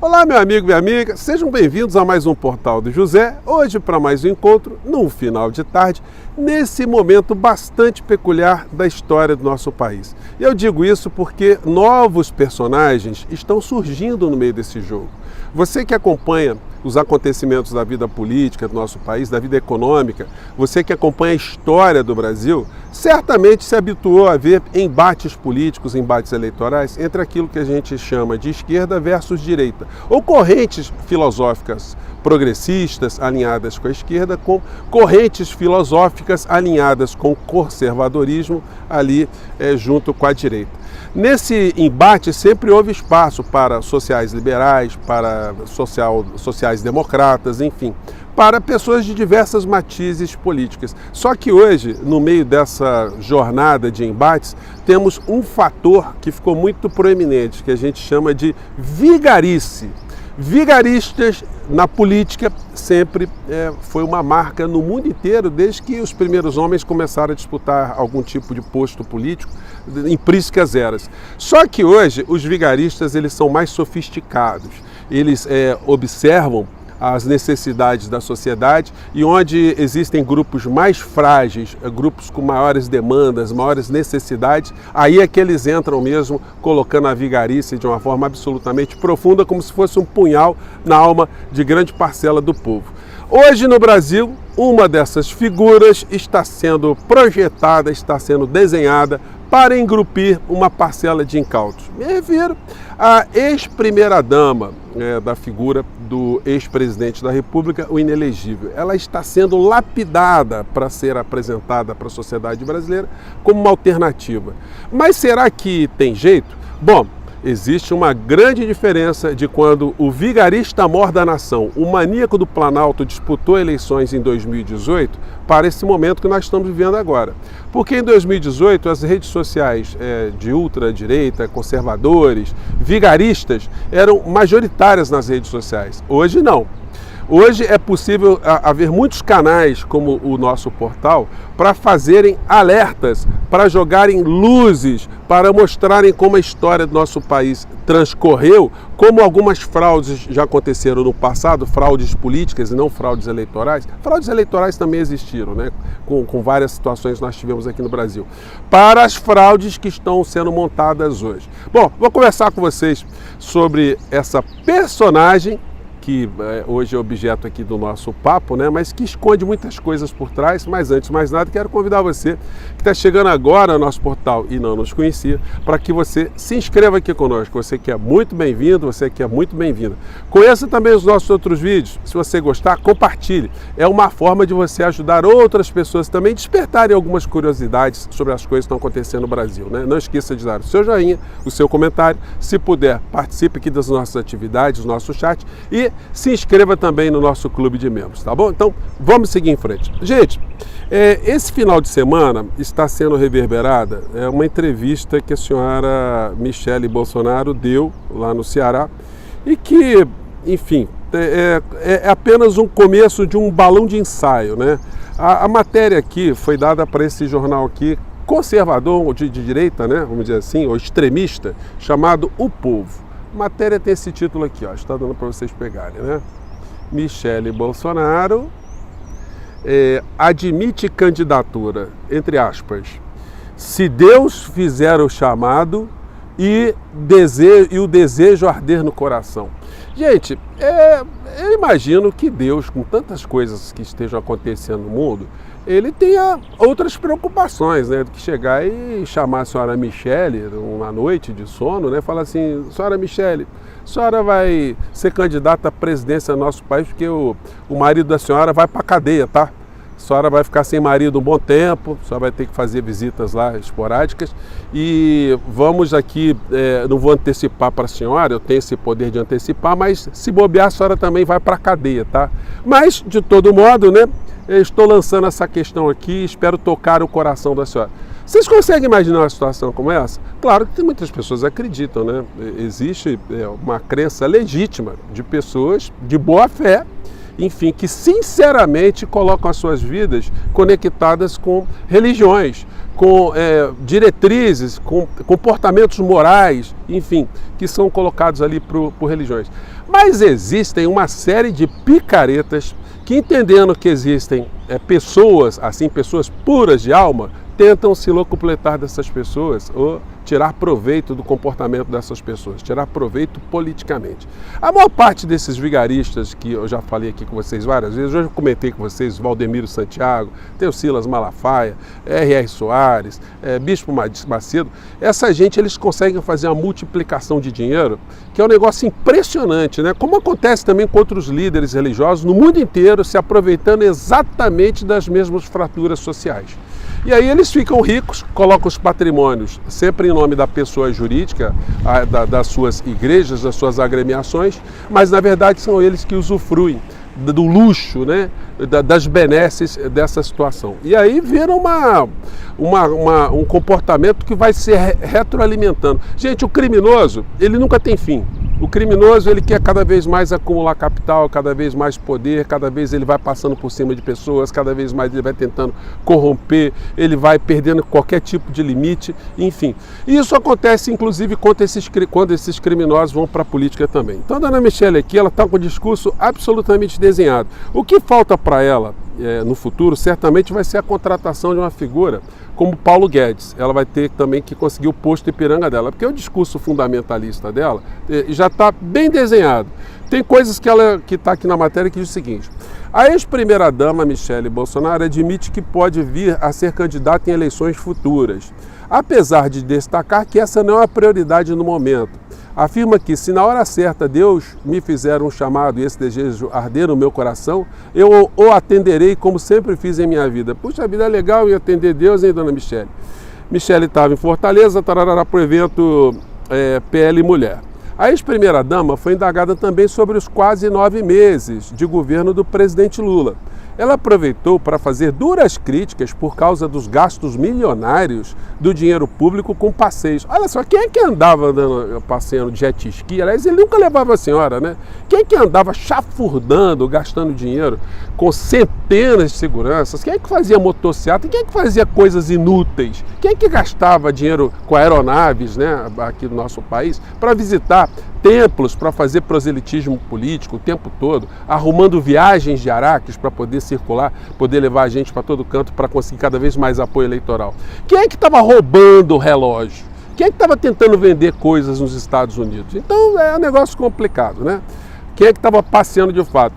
Olá, meu amigo e minha amiga, sejam bem-vindos a mais um Portal do José, hoje para mais um encontro, num final de tarde, nesse momento bastante peculiar da história do nosso país. E eu digo isso porque novos personagens estão surgindo no meio desse jogo. Você que acompanha os acontecimentos da vida política do nosso país, da vida econômica, você que acompanha a história do Brasil, certamente se habituou a ver embates políticos, embates eleitorais, entre aquilo que a gente chama de esquerda versus direita, ou correntes filosóficas progressistas alinhadas com a esquerda, com correntes filosóficas alinhadas com o conservadorismo ali junto com a direita. Nesse embate sempre houve espaço para sociais liberais, para sociais democratas, enfim, para pessoas de diversas matizes políticas. Só que hoje, no meio dessa jornada de embates, temos um fator que ficou muito proeminente, que a gente chama de vigarice. Vigaristas na política sempre foi uma marca no mundo inteiro, desde que os primeiros homens começaram a disputar algum tipo de posto político em prísticas eras. Só que hoje os vigaristas eles são mais sofisticados, eles observam as necessidades da sociedade e onde existem grupos mais frágeis, grupos com maiores demandas, maiores necessidades, aí é que eles entram mesmo colocando a vigarice de uma forma absolutamente profunda, como se fosse um punhal na alma de grande parcela do povo. Hoje no Brasil, uma dessas figuras está sendo projetada, está sendo desenhada para engrupir uma parcela de incautos. Me refiro à ex-primeira-dama da figura do ex-presidente da República, o inelegível. Ela está sendo lapidada para ser apresentada para a sociedade brasileira como uma alternativa. Mas será que tem jeito? Bom, existe uma grande diferença de quando o vigarista mor da nação, o maníaco do Planalto, disputou eleições em 2018 para esse momento que nós estamos vivendo agora. Porque em 2018 as redes sociais de ultradireita, conservadores, vigaristas eram majoritárias nas redes sociais. Hoje não. Hoje é possível haver muitos canais, como o nosso portal, para fazerem alertas, para jogarem luzes, para mostrarem como a história do nosso país transcorreu, como algumas fraudes já aconteceram no passado, fraudes políticas e não fraudes eleitorais. Fraudes eleitorais também existiram, né? Com várias situações que nós tivemos aqui no Brasil. Para as fraudes que estão sendo montadas hoje. Bom, vou conversar com vocês sobre essa personagem que hoje é objeto aqui do nosso papo, né? Mas que esconde muitas coisas por trás. Mas antes de mais nada, quero convidar você que está chegando agora ao nosso portal e não nos conhecia, para que você se inscreva aqui conosco. Você que é muito bem-vindo, você que é muito bem-vinda. Conheça também os nossos outros vídeos. Se você gostar, compartilhe. É uma forma de você ajudar outras pessoas também, despertarem algumas curiosidades sobre as coisas que estão acontecendo no Brasil, né? Não esqueça de dar o seu joinha, o seu comentário. Se puder, participe aqui das nossas atividades, do nosso chat e se inscreva também no nosso clube de membros, tá bom? Então, vamos seguir em frente. Gente, esse final de semana está sendo reverberada uma entrevista que a senhora Michele Bolsonaro deu lá no Ceará e que, enfim, é apenas um começo de um balão de ensaio, né? A matéria aqui foi dada para esse jornal aqui, conservador, ou de direita, né? Vamos dizer assim, ou extremista, chamado O Povo. A matéria tem esse título aqui, ó, está dando para vocês pegarem, né? Michele Bolsonaro admite candidatura, entre aspas, se Deus fizer o chamado e o desejo arder no coração. Gente, eu imagino que Deus, com tantas coisas que estejam acontecendo no mundo, ele tenha outras preocupações, né, do que chegar e chamar a senhora Michele uma noite de sono, né, falar assim: senhora Michele, a senhora vai ser candidata à presidência do nosso país porque o marido da senhora vai para a cadeia, tá? A senhora vai ficar sem marido um bom tempo, a senhora vai ter que fazer visitas lá esporádicas e vamos aqui, não vou antecipar para a senhora, eu tenho esse poder de antecipar, mas se bobear a senhora também vai para a cadeia, tá? Mas, de todo modo, né, eu estou lançando essa questão aqui, espero tocar o coração da senhora. Vocês conseguem imaginar uma situação como essa? Claro que muitas pessoas acreditam, né? Existe uma crença legítima de pessoas de boa fé, enfim, que sinceramente colocam as suas vidas conectadas com religiões, com diretrizes, com comportamentos morais, enfim, que são colocados ali por religiões. Mas existem uma série de picaretas que, entendendo que existem pessoas, assim, pessoas puras de alma, tentam se locupletar dessas pessoas ou tirar proveito do comportamento dessas pessoas, tirar proveito politicamente. A maior parte desses vigaristas que eu já falei aqui com vocês várias vezes, eu já comentei com vocês, Valdemiro Santiago, tem o Silas Malafaia, R.R. Soares, Bispo Macedo, essa gente, eles conseguem fazer uma multiplicação de dinheiro, que é um negócio impressionante, né? Como acontece também com outros líderes religiosos no mundo inteiro, se aproveitando exatamente das mesmas fraturas sociais. E aí eles ficam ricos, colocam os patrimônios sempre em nome da pessoa jurídica, das suas igrejas, das suas agremiações, mas na verdade são eles que usufruem do luxo, né, das benesses dessa situação. E aí vira um comportamento que vai se retroalimentando. Gente, o criminoso, ele nunca tem fim. O criminoso, ele quer cada vez mais acumular capital, cada vez mais poder, cada vez ele vai passando por cima de pessoas, cada vez mais ele vai tentando corromper, ele vai perdendo qualquer tipo de limite, enfim. E isso acontece, inclusive, quando esses criminosos vão para a política também. Então, a dona Michele aqui, ela está com o discurso absolutamente desenhado. O que falta para ela no futuro, certamente, vai ser a contratação de uma figura como Paulo Guedes. Ela vai ter também que conseguir o posto Ipiranga dela, porque o discurso fundamentalista dela já está bem desenhado. Tem coisas que está aqui na matéria que diz o seguinte: a ex-primeira-dama Michele Bolsonaro admite que pode vir a ser candidata em eleições futuras, apesar de destacar que essa não é uma prioridade no momento. Afirma que, se na hora certa Deus me fizer um chamado e esse desejo arder no meu coração, eu o atenderei como sempre fiz em minha vida. Puxa vida, é legal em atender Deus, hein, dona Michele? Michele estava em Fortaleza, tarará, para o evento PL Mulher. A ex-primeira-dama foi indagada também sobre os quase 9 meses de governo do presidente Lula. Ela aproveitou para fazer duras críticas por causa dos gastos milionários do dinheiro público com passeios. Olha só, quem é que andava passeando de jet ski? Aliás, ele nunca levava a senhora, né? Quem é que andava chafurdando, gastando dinheiro com centenas de seguranças? Quem é que fazia motocicleta? Quem é que fazia coisas inúteis? Quem é que gastava dinheiro com aeronaves, né, aqui no nosso país, para visitar templos, para fazer proselitismo político o tempo todo, arrumando viagens de Araques para poder circular, poder levar a gente para todo canto para conseguir cada vez mais apoio eleitoral? Quem é que estava roubando o relógio? Quem é que estava tentando vender coisas nos Estados Unidos? Então é um negócio complicado, né? Quem é que estava passeando de fato?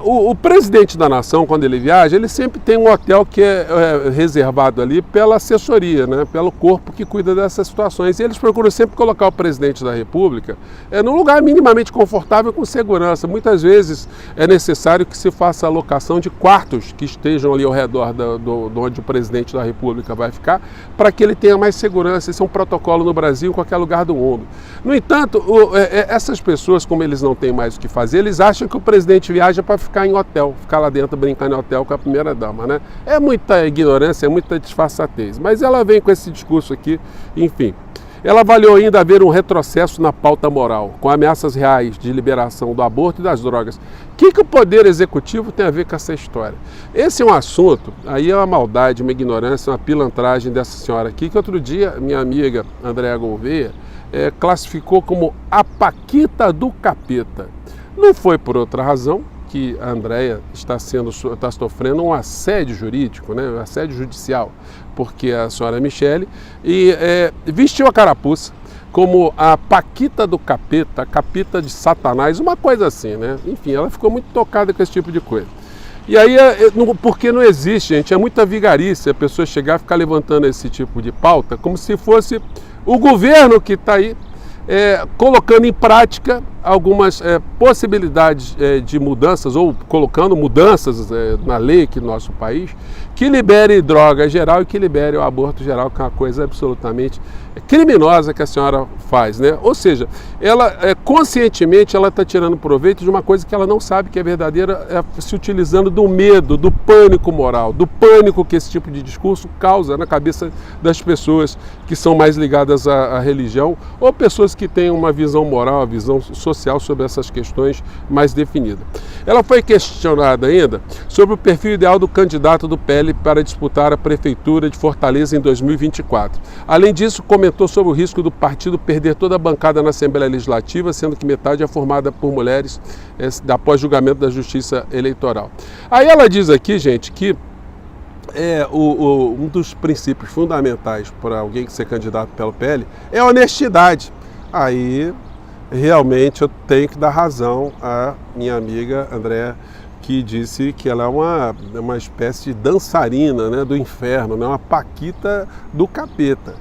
O presidente da nação, quando ele viaja, ele sempre tem um hotel que é reservado ali pela assessoria, né, pelo corpo que cuida dessas situações. E eles procuram sempre colocar o presidente da República num lugar minimamente confortável, com segurança. Muitas vezes é necessário que se faça a alocação de quartos que estejam ali ao redor de onde o presidente da República vai ficar, para que ele tenha mais segurança. Esse é um protocolo no Brasil, em qualquer lugar do mundo. No entanto, essas pessoas, como eles não têm mais o que fazer, eles acham que o presidente viaja para ficar em hotel, ficar lá dentro brincando em hotel com a primeira-dama, né? É muita ignorância, é muita disfarçatez. Mas ela vem com esse discurso aqui, enfim. Ela avaliou ainda haver um retrocesso na pauta moral, com ameaças reais de liberação do aborto e das drogas. O que o Poder Executivo tem a ver com essa história? Esse é um assunto, aí é uma maldade, uma ignorância, uma pilantragem dessa senhora aqui, que outro dia minha amiga Andréa Gouveia classificou como a Paquita do Capeta. Não foi por outra razão que a Andréa está sofrendo um assédio jurídico, né, um assédio judicial, porque a senhora Michele vestiu a carapuça como a Paquita do Capeta, a Capita de Satanás, uma coisa assim, né? Enfim, ela ficou muito tocada com esse tipo de coisa. E aí, porque não existe, gente, é muita vigarice a pessoa chegar e ficar levantando esse tipo de pauta como se fosse o governo que está aí colocando em prática algumas possibilidades de mudanças, ou colocando mudanças na lei aqui no nosso país, que libere droga geral e que libere o aborto geral, que é uma coisa absolutamente criminosa que a senhora faz, né? Ou seja, ela conscientemente ela está tirando proveito de uma coisa que ela não sabe que é verdadeira, se utilizando do medo, do pânico moral, do pânico que esse tipo de discurso causa na cabeça das pessoas que são mais ligadas à religião, ou pessoas que têm uma visão moral, uma visão social sobre essas questões mais definida. Ela foi questionada ainda sobre o perfil ideal do candidato do PL PL para disputar a Prefeitura de Fortaleza em 2024. Além disso, comentou sobre o risco do partido perder toda a bancada na Assembleia Legislativa, sendo que metade é formada por mulheres após julgamento da Justiça Eleitoral. Aí ela diz aqui, gente, que um dos princípios fundamentais para alguém que ser candidato pelo PL é a honestidade. Aí, realmente, eu tenho que dar razão à minha amiga Andréa, que disse que ela é uma espécie de dançarina, né, do inferno, né, uma paquita do capeta.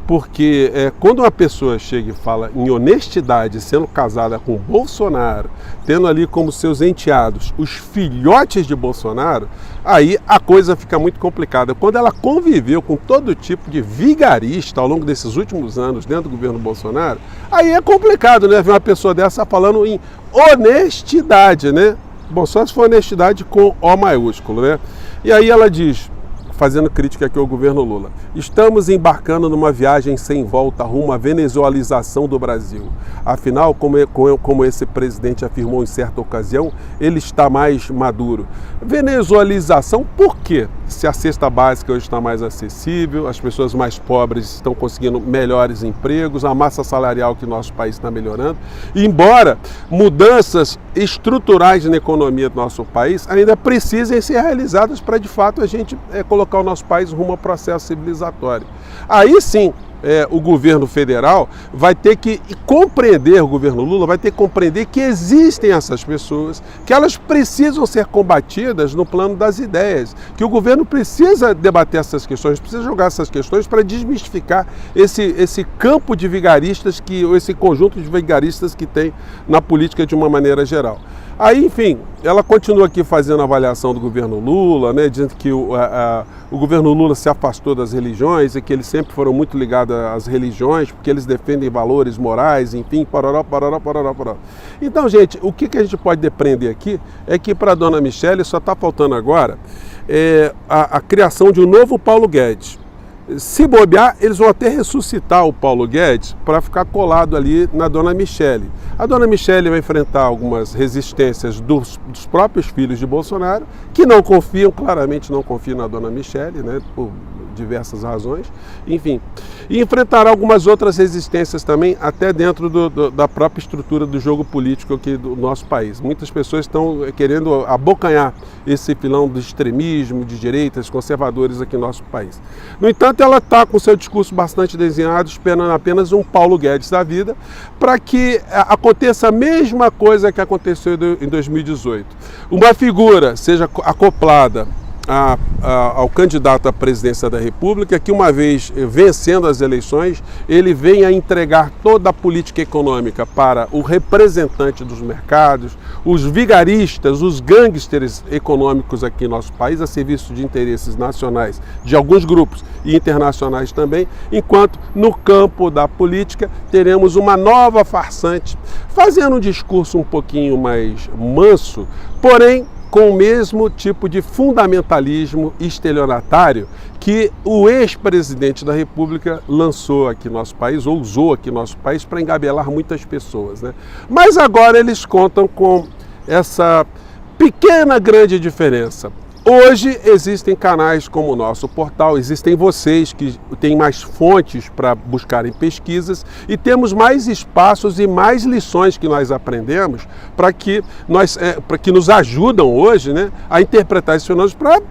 Porque quando uma pessoa chega e fala em honestidade, sendo casada com Bolsonaro, tendo ali como seus enteados os filhotes de Bolsonaro, aí a coisa fica muito complicada. Quando ela conviveu com todo tipo de vigarista ao longo desses últimos anos dentro do governo Bolsonaro, aí é complicado, né, ver uma pessoa dessa falando em honestidade, né? Bom, só se for honestidade com O maiúsculo, né? E aí ela diz, fazendo crítica aqui ao governo Lula: estamos embarcando numa viagem sem volta rumo à venezuelização do Brasil. Afinal, como esse presidente afirmou em certa ocasião, ele está mais maduro. Venezuelização por quê? Se a cesta básica hoje está mais acessível, as pessoas mais pobres estão conseguindo melhores empregos, a massa salarial que nosso país está melhorando. E embora mudanças estruturais na economia do nosso país ainda precisem ser realizadas para, de fato, a gente colocar o nosso país rumo ao processo civilizatório. Aí sim, o governo federal vai ter que compreender, o governo Lula vai ter que compreender que existem essas pessoas, que elas precisam ser combatidas no plano das ideias, que o governo precisa debater essas questões, precisa jogar essas questões para desmistificar esse campo de vigaristas, esse conjunto de vigaristas que tem na política de uma maneira geral. Aí, enfim, ela continua aqui fazendo a avaliação do governo Lula, né, dizendo que o governo Lula se afastou das religiões e que eles sempre foram muito ligados às religiões, porque eles defendem valores morais, enfim, pororó. Então, gente, o que a gente pode depreender aqui é que para a dona Michele só está faltando agora a criação de um novo Paulo Guedes. Se bobear, eles vão até ressuscitar o Paulo Guedes para ficar colado ali na dona Michele. A dona Michele vai enfrentar algumas resistências dos próprios filhos de Bolsonaro, que não confiam, claramente não confiam na dona Michele, né, por diversas razões, enfim. E enfrentará algumas outras resistências também, até dentro da própria estrutura do jogo político aqui do nosso país. Muitas pessoas estão querendo abocanhar esse filão do extremismo, de direitas, conservadores aqui no nosso país. No entanto, ela está com seu discurso bastante desenhado, esperando apenas um Paulo Guedes da vida, para que aconteça a mesma coisa que aconteceu em 2018. Uma figura seja acoplada ao candidato à presidência da República, que uma vez vencendo as eleições, ele venha entregar toda a política econômica para o representante dos mercados, os vigaristas, os gangsters econômicos aqui em nosso país, a serviço de interesses nacionais de alguns grupos e internacionais também, enquanto no campo da política teremos uma nova farsante, fazendo um discurso um pouquinho mais manso, porém com o mesmo tipo de fundamentalismo estelionatário que o ex-presidente da República lançou aqui no nosso país, ou usou aqui no nosso país para engabelar muitas pessoas, né? Mas agora eles contam com essa pequena grande diferença. Hoje existem canais como o nosso portal, existem vocês que têm mais fontes para buscarem pesquisas e temos mais espaços e mais lições que nós aprendemos para que nos ajudam hoje, né, a interpretar esses fenômenos para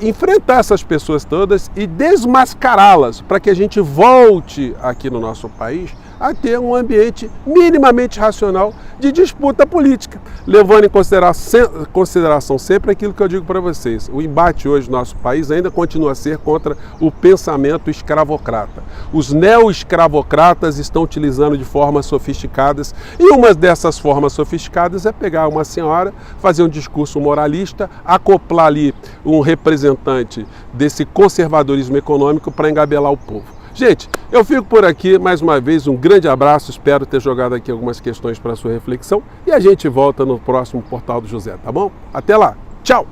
enfrentar essas pessoas todas e desmascará-las para que a gente volte aqui no nosso país a ter um ambiente minimamente racional de disputa política, levando em consideração sempre aquilo que eu digo para vocês. O embate hoje no nosso país ainda continua a ser contra o pensamento escravocrata. Os neo-escravocratas estão utilizando de formas sofisticadas, e uma dessas formas sofisticadas é pegar uma senhora, fazer um discurso moralista, acoplar ali um representante desse conservadorismo econômico para engabelar o povo. Gente, eu fico por aqui, mais uma vez, um grande abraço, espero ter jogado aqui algumas questões para a sua reflexão e a gente volta no próximo Portal do José, tá bom? Até lá, tchau!